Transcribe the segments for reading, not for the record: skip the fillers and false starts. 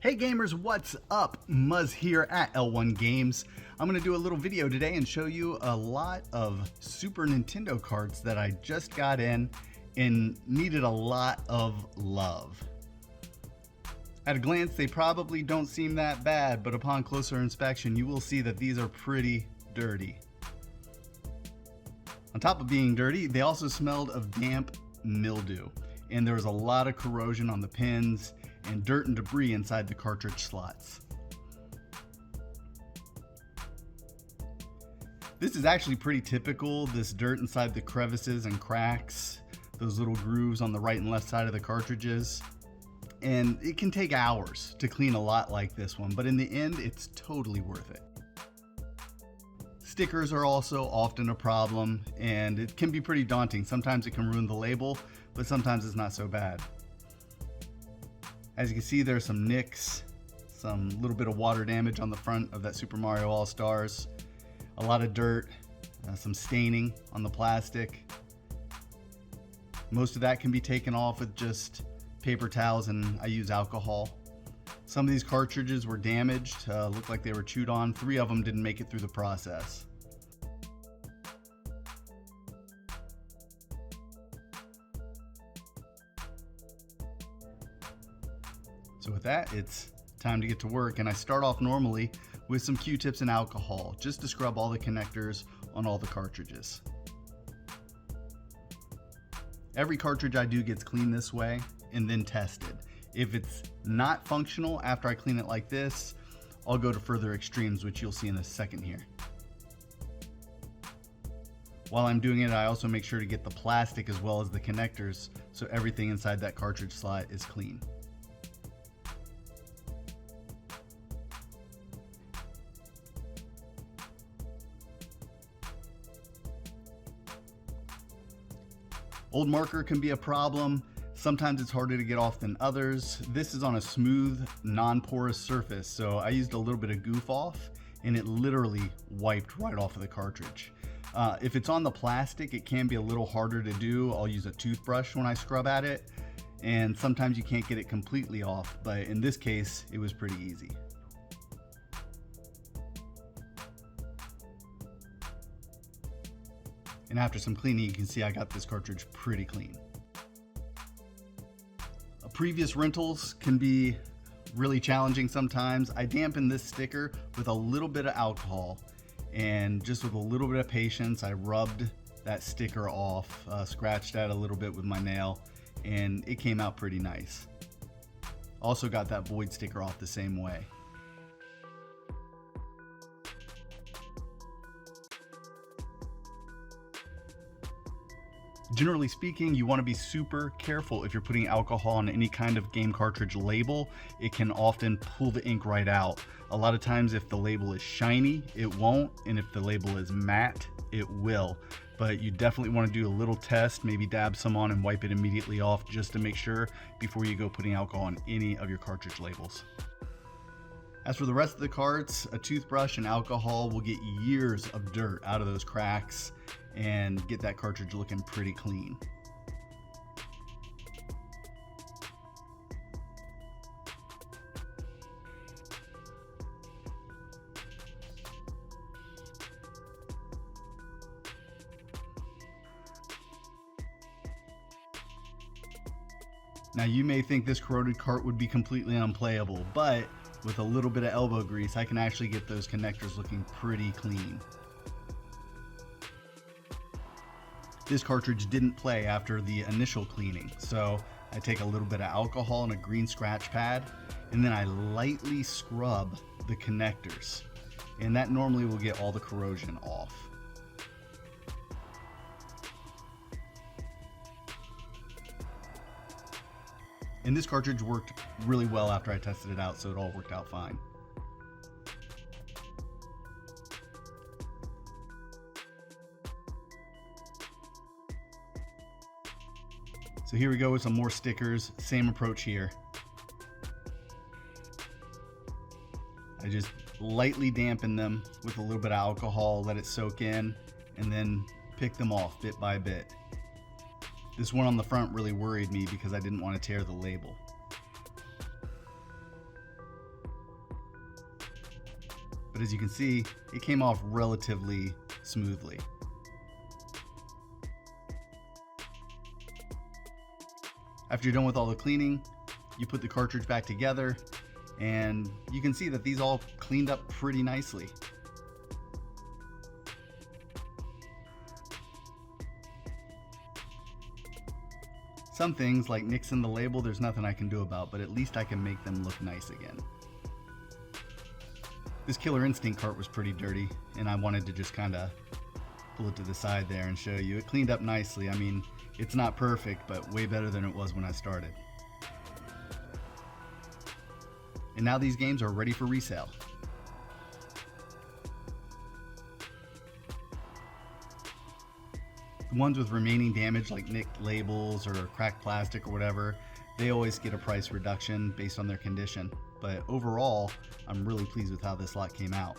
Hey gamers, what's up? Muzz here at L1 Games. I'm going to do a little video today and show you a lot of Super Nintendo carts that I just got in and needed a lot of love. At a glance, they probably don't seem that bad, but upon closer inspection, you will see that these are pretty dirty. On top of being dirty, they also smelled of damp mildew, and there was a lot of corrosion on the pins and dirt and debris inside the cartridge slots. This is actually pretty typical, this dirt inside the crevices and cracks, those little grooves on the right and left side of the cartridges. And it can take hours to clean a lot like this one, but in the end, it's totally worth it. Stickers are also often a problem, and it can be pretty daunting. Sometimes it can ruin the label, but sometimes it's not so bad. As you can see, there's some nicks, some little bit of water damage on the front of that Super Mario All-Stars, a lot of dirt, some staining on the plastic. Most of that can be taken off with just paper towels, and I use alcohol. Some of these cartridges were damaged, looked like they were chewed on. 3 of them didn't make it through the process. So with that, it's time to get to work, and I start off normally with some Q-tips and alcohol just to scrub all the connectors on all the cartridges. Every cartridge I do gets cleaned this way and then tested. If it's not functional after I clean it like this, I'll go to further extremes, which you'll see in a second here. While I'm doing it, I also make sure to get the plastic as well as the connectors so everything inside that cartridge slot is clean. Old marker can be a problem. Sometimes it's harder to get off than others. This is on a smooth, non-porous surface, so I used a little bit of goof off and it literally wiped right off of the cartridge. If it's on the plastic, it can be a little harder to do. I'll use a toothbrush when I scrub at it, and sometimes you can't get it completely off, but in this case, it was pretty easy. And after some cleaning, you can see I got this cartridge pretty clean. Previous rentals can be really challenging sometimes. I dampen this sticker with a little bit of alcohol, and just with a little bit of patience, I rubbed that sticker off, scratched that a little bit with my nail, and it came out pretty nice. Also got that void sticker off the same way. Generally speaking, you want to be super careful if you're putting alcohol on any kind of game cartridge label. It can often pull the ink right out. A lot of times if the label is shiny, it won't, and if the label is matte, it will. But you definitely want to do a little test, maybe dab some on and wipe it immediately off just to make sure before you go putting alcohol on any of your cartridge labels. As for the rest of the carts, a toothbrush and alcohol will get years of dirt out of those cracks and get that cartridge looking pretty clean. Now you may think this corroded cart would be completely unplayable, but with a little bit of elbow grease, I can actually get those connectors looking pretty clean. This cartridge didn't play after the initial cleaning, so I take a little bit of alcohol and a green scratch pad, and then I lightly scrub the connectors, and that normally will get all the corrosion off. And this cartridge worked really well after I tested it out, so it all worked out fine. So here we go with some more stickers, same approach here. I just lightly dampen them with a little bit of alcohol, let it soak in, and then pick them off bit by bit. This one on the front really worried me because I didn't want to tear the label. but as you can see, it came off relatively smoothly. After you're done with all the cleaning, you put the cartridge back together, and you can see that these all cleaned up pretty nicely. Some things, like nixing the label, there's nothing I can do about, but at least I can make them look nice again. This Killer Instinct cart was pretty dirty, and I wanted to just kind of pull it to the side there and show you. It cleaned up nicely. I mean, it's not perfect, but way better than it was when I started. And now these games are ready for resale. The ones with remaining damage, like nicked labels or cracked plastic or whatever, they always get a price reduction based on their condition. But overall, I'm really pleased with how this lot came out.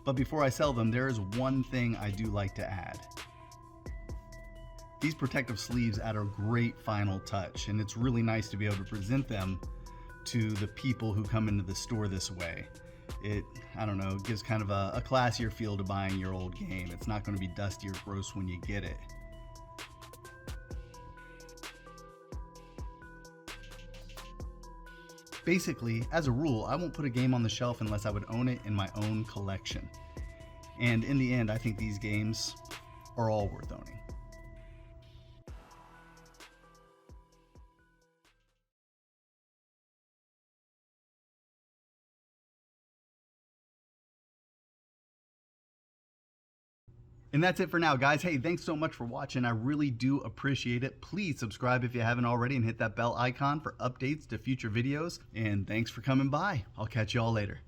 But before I sell them, there is one thing I do like to add. These protective sleeves add a great final touch, and it's really nice to be able to present them to the people who come into the store this way. I don't know, gives kind of a classier feel to buying your old game. It's not going to be dusty or gross when you get it. Basically, as a rule, I won't put a game on the shelf unless I would own it in my own collection. And in the end, I think these games are all worth owning. And that's it for now, guys. Hey, thanks so much for watching. I really do appreciate it. Please subscribe if you haven't already and hit that bell icon for updates to future videos. And thanks for coming by. I'll catch you all later.